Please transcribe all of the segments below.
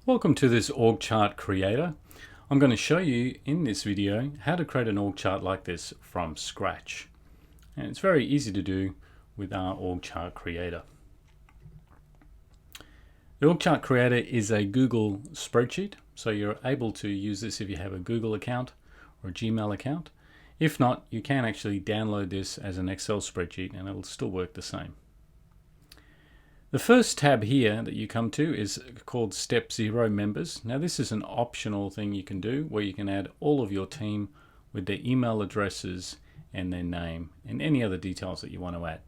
Welcome to this org chart creator. I'm going to show you in this video how to create an org chart like this from scratch. And it's very easy to do with our org chart creator. The org chart creator is a Google spreadsheet, so you're able to use this if you have a Google account or a Gmail account. If not, you can actually download this as an Excel spreadsheet and it'll still work the same. The first tab here that you come to is called Step 0 Members. Now this is an optional thing you can do where you can add all of your team with their email addresses and their name and any other details that you want to add.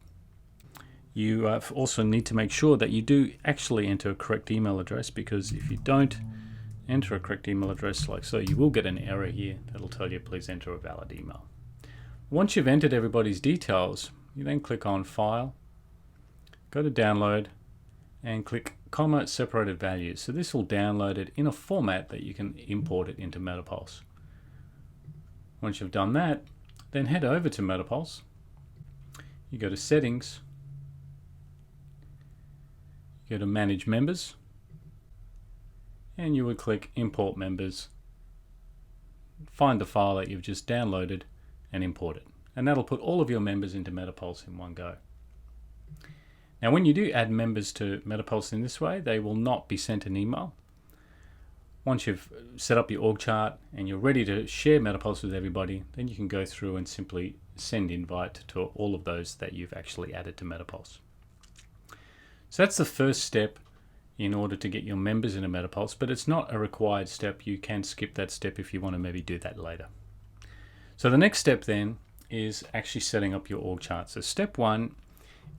You also need to make sure that you do actually enter a correct email address, because if you don't enter a correct email address like so, you will get an error here that'll tell you please enter a valid email. Once you've entered everybody's details, you then click on File, go to Download and click comma separated values. So this will download it in a format that you can import it into MetaPulse. Once you've done that, then head over to MetaPulse. You go to Settings, you go to Manage Members, and you would click Import Members. Find the file that you've just downloaded and import it. And that'll put all of your members into MetaPulse in one go. Now when you do add members to MetaPulse in this way, they will not be sent an email. Once you've set up your org chart and you're ready to share MetaPulse with everybody, then you can go through and simply send invite to all of those that you've actually added to MetaPulse. So that's the first step in order to get your members into MetaPulse, but it's not a required step. You can skip that step if you want to maybe do that later. So the next step then is actually setting up your org chart. So step one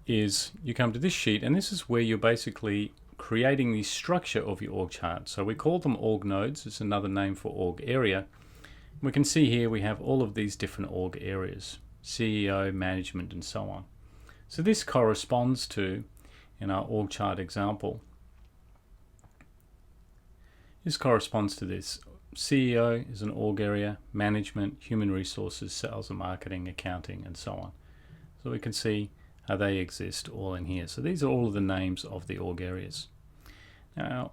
is you come to this sheet, and this is where you're basically creating the structure of your org chart. So we call them org nodes. It's another name for org area. We can see here we have all of these different org areas, CEO, management, and so on. So this corresponds to, in our org chart example, this corresponds to this. CEO is an org area, management, human resources, sales and marketing, accounting, and so on. So we can see how they exist all in here. So these are all of the names of the org areas. Now,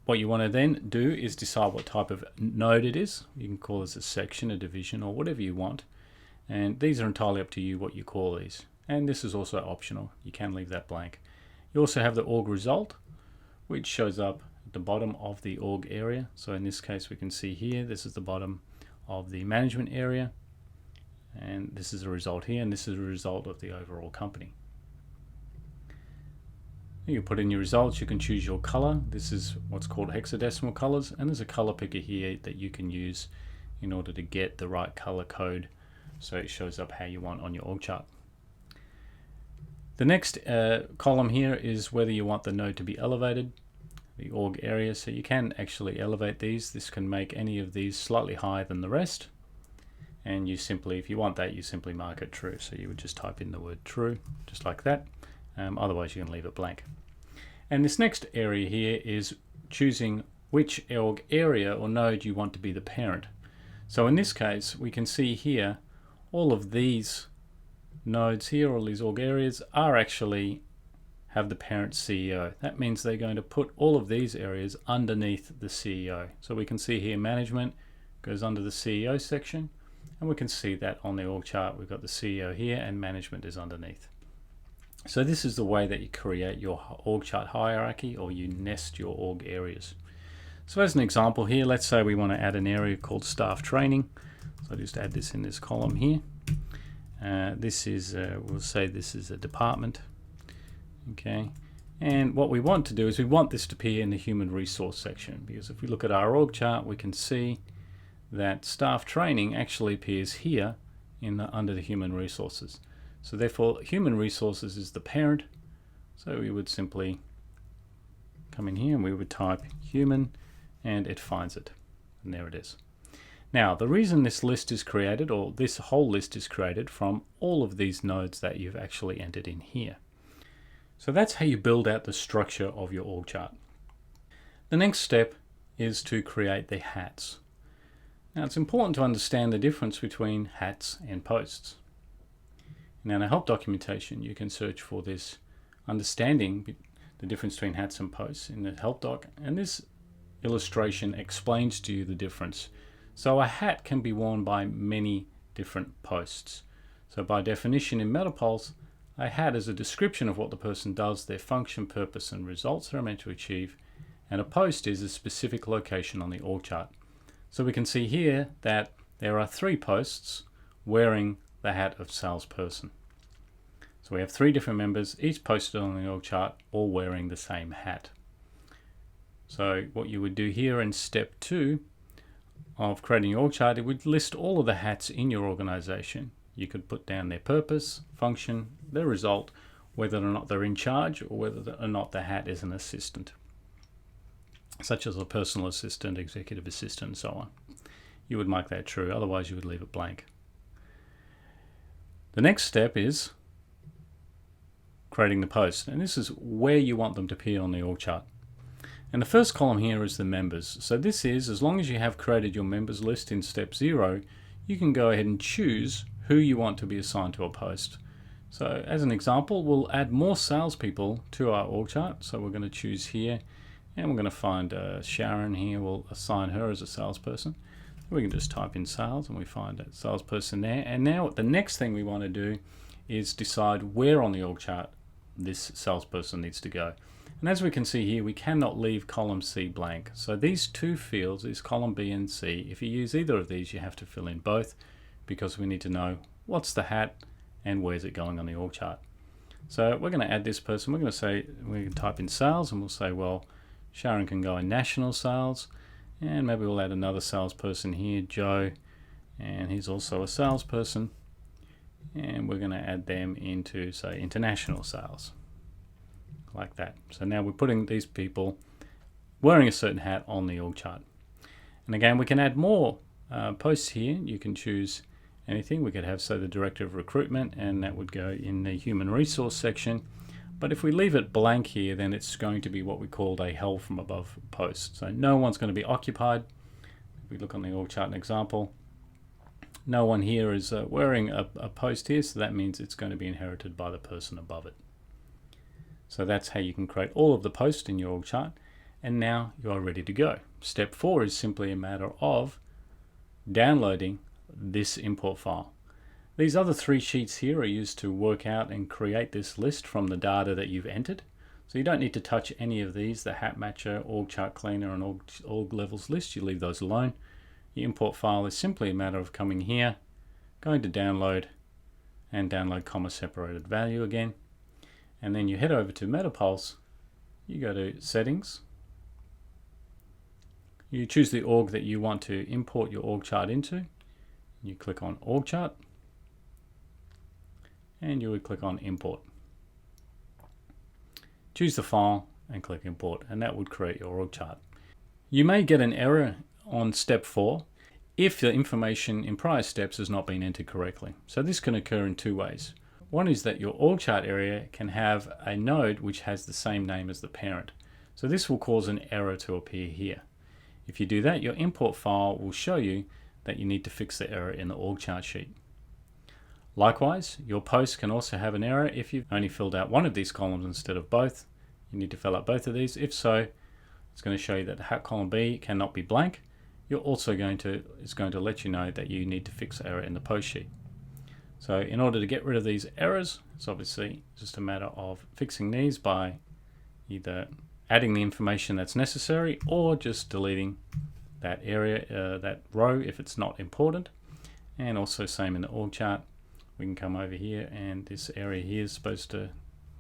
what you want to then do is decide what type of node it is. You can call this a section, a division, or whatever you want. And these are entirely up to you what you call these. And this is also optional. You can leave that blank. You also have the org result, which shows up at the bottom of the org area. So in this case, we can see here, this is the bottom of the management area. And this is a result here, and this is a result of the overall company. You can put in your results, you can choose your color. This is what's called hexadecimal colors, and there's a color picker here that you can use in order to get the right color code so it shows up how you want on your org chart. The next column here is whether you want the node to be elevated, the org area. So you can actually elevate these. This can make any of these slightly higher than the rest. And you simply, if you want that, you simply mark it true. So you would just type in the word true, just like that. Otherwise you can leave it blank. And this next area here is choosing which org area or node you want to be the parent. So in this case, we can see here, all of these nodes here, all these org areas are actually have the parent CEO. That means they're going to put all of these areas underneath the CEO. So we can see here management goes under the CEO section. And we can see that on the org chart, we've got the CEO here and management is underneath. So this is the way that you create your org chart hierarchy, or you nest your org areas. So as an example here, let's say we want to add an area called staff training. So I'll just add this in this column here. This is, we'll say this is a department. Okay. And what we want to do is we want this to appear in the human resource section, because if we look at our org chart, we can see that staff training actually appears here in under the human resources. So therefore human resources is the parent. So we would simply come in here and we would type human, and it finds it, and there it is. Now the reason this list is created, or this whole list is created, from all of these nodes that you've actually entered in here. So that's how you build out the structure of your org chart. The next step is to create the hats. Now it's important to understand the difference between hats and posts. Now in our help documentation, you can search for this understanding the difference between hats and posts in the help doc, and this illustration explains to you the difference. So a hat can be worn by many different posts. So by definition in MetaPulse, a hat is a description of what the person does, their function, purpose, and results they're meant to achieve, and a post is a specific location on the org chart. So we can see here that there are 3 posts wearing the hat of salesperson. So we have 3 different members, each posted on the org chart, all wearing the same hat. So what you would do here in step 2 of creating your org chart, it would list all of the hats in your organization. You could put down their purpose, function, their result, whether or not they're in charge, or whether or not the hat is an assistant, such as a personal assistant, executive assistant, and so on. You would mark that true, otherwise you would leave it blank. The next step is creating the post, and this is where you want them to appear on the org chart. And the first column here is the members. So this is, as long as you have created your members list in step 0, you can go ahead and choose who you want to be assigned to a post. So as an example, we'll add more salespeople to our org chart. So we're going to choose here, and we're going to find Sharon here. We'll assign her as a salesperson. We can just type in sales and we find that salesperson there. And now the next thing we want to do is decide where on the org chart this salesperson needs to go. And as we can see here, we cannot leave column C blank. So these 2 fields is column B and C. If you use either of these, you have to fill in both, because we need to know what's the hat and where's it going on the org chart. So we're going to add this person. We're going to say, we can type in sales, and we'll say, well, Sharon can go in national sales, and maybe we'll add another salesperson here, Joe, and he's also a salesperson, and we're going to add them into, say, international sales, like that. So now we're putting these people wearing a certain hat on the org chart. And again, we can add more posts here. You can choose anything. We could have, say, the director of recruitment, and that would go in the human resource section. But if we leave it blank here, then it's going to be what we called a hell from above post. So no one's going to be occupied. If we look on the org chart, an example, no one here is wearing a post here, so that means it's going to be inherited by the person above it. So that's how you can create all of the posts in your org chart, and now you are ready to go. Step 4 is simply a matter of downloading this import file. These other 3 sheets here are used to work out and create this list from the data that you've entered. So you don't need to touch any of these, the hat matcher, org chart cleaner, and org levels list. You leave those alone. The import file is simply a matter of coming here, going to download, and download comma separated value again. And then you head over to MetaPulse, you go to settings, you choose the org that you want to import your org chart into, you click on org chart, and you would click on import. Choose the file and click import, and that would create your org chart. You may get an error on step 4 if the information in prior steps has not been entered correctly. So this can occur in 2 ways. One is that your org chart area can have a node which has the same name as the parent. So this will cause an error to appear here. If you do that, your import file will show you that you need to fix the error in the org chart sheet. Likewise, your post can also have an error if you've only filled out one of these columns instead of both. You need to fill out both of these. If so, it's going to show you that the hat column B cannot be blank. You're also it's going to let you know that you need to fix the error in the post sheet. So in order to get rid of these errors, it's obviously just a matter of fixing these by either adding the information that's necessary or just deleting that area, that row if it's not important. And also same in the org chart. We can come over here, and this area here is supposed to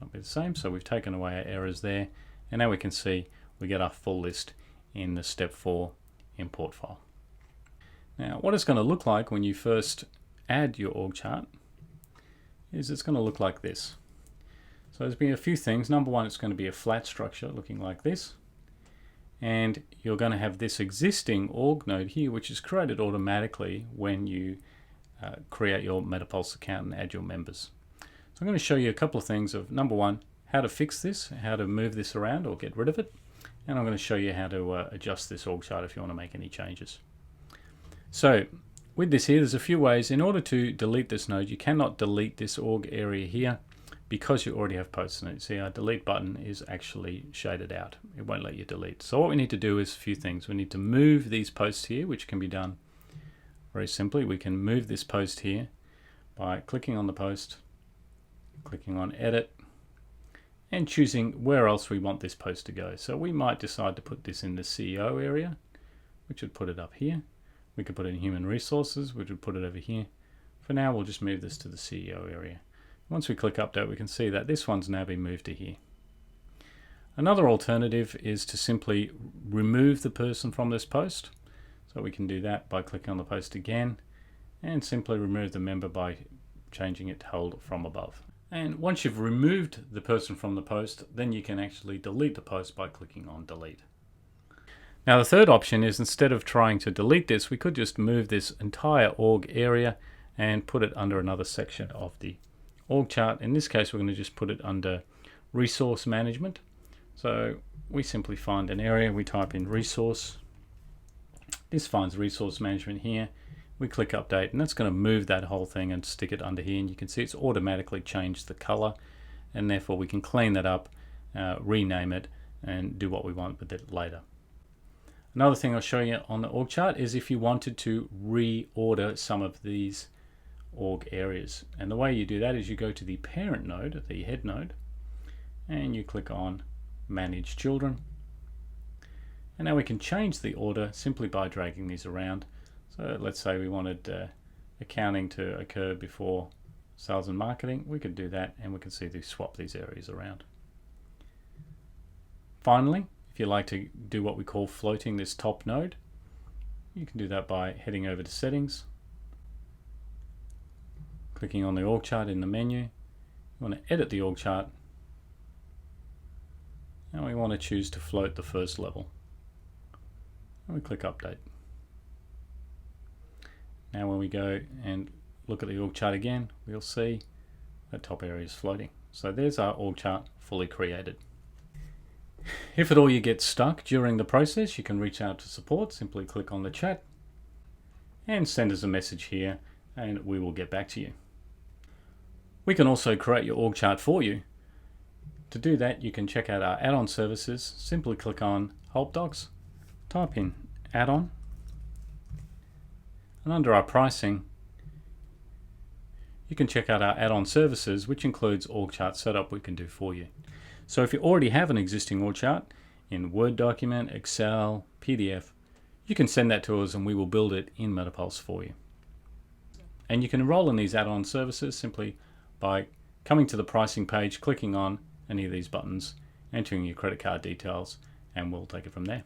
not be the same, so we've taken away our errors there, and now we can see we get our full list in the step 4 import file. Now what it's going to look like when you first add your org chart is it's going to look like this. So there's been a few things. Number one, it's going to be a flat structure looking like this, and you're going to have this existing org node here which is created automatically when you create your MetaPulse account and add your members. So I'm going to show you a couple of things of, number one, how to fix this, how to move this around or get rid of it, and I'm going to show you how to adjust this org chart if you want to make any changes. So with this here, there's a few ways. In order to delete this node, you cannot delete this org area here, because you already have posts in it. See, our delete button is actually shaded out. It won't let you delete. So what we need to do is a few things. We need to move these posts here, which can be done very simply. We can move this post here by clicking on the post, clicking on edit, and choosing where else we want this post to go. So we might decide to put this in the CEO area, which would put it up here. We could put it in human resources, which would put it over here. For now, we'll just move this to the CEO area. Once we click update, we can see that this one's now been moved to here. Another alternative is to simply remove the person from this post. So we can do that by clicking on the post again and simply remove the member by changing it to hold from above. And once you've removed the person from the post, then you can actually delete the post by clicking on delete. Now the third option is, instead of trying to delete this, we could just move this entire org area and put it under another section of the org chart. In this case, we're going to just put it under resource management. So we simply find an area, we type in resource. This finds resource management here. We click update, and that's going to move that whole thing and stick it under here. And you can see it's automatically changed the color, and therefore we can clean that up, rename it, and do what we want with it later. Another thing I'll show you on the org chart is if you wanted to reorder some of these org areas. And the way you do that is you go to the parent node, the head node, and you click on manage children. And now we can change the order simply by dragging these around. So let's say we wanted accounting to occur before sales and marketing. We could do that, and we can see they swap these areas around. Finally, if you like to do what we call floating this top node, you can do that by heading over to settings, clicking on the org chart in the menu. You want to edit the org chart, and we want to choose to float the first level. And we click update. Now when we go and look at the org chart again, we'll see that top area is floating. So there's our org chart fully created. If at all you get stuck during the process, you can reach out to support. Simply click on the chat and send us a message here, and we will get back to you. We can also create your org chart for you. To do that, you can check out our add-on services. Simply click on Help Docs, type in add-on, and under our pricing, you can check out our add-on services, which includes org chart setup we can do for you. So if you already have an existing org chart in Word document, Excel, PDF, you can send that to us and we will build it in MetaPulse for you. And you can enroll in these add-on services simply by coming to the pricing page, clicking on any of these buttons, entering your credit card details, and we'll take it from there.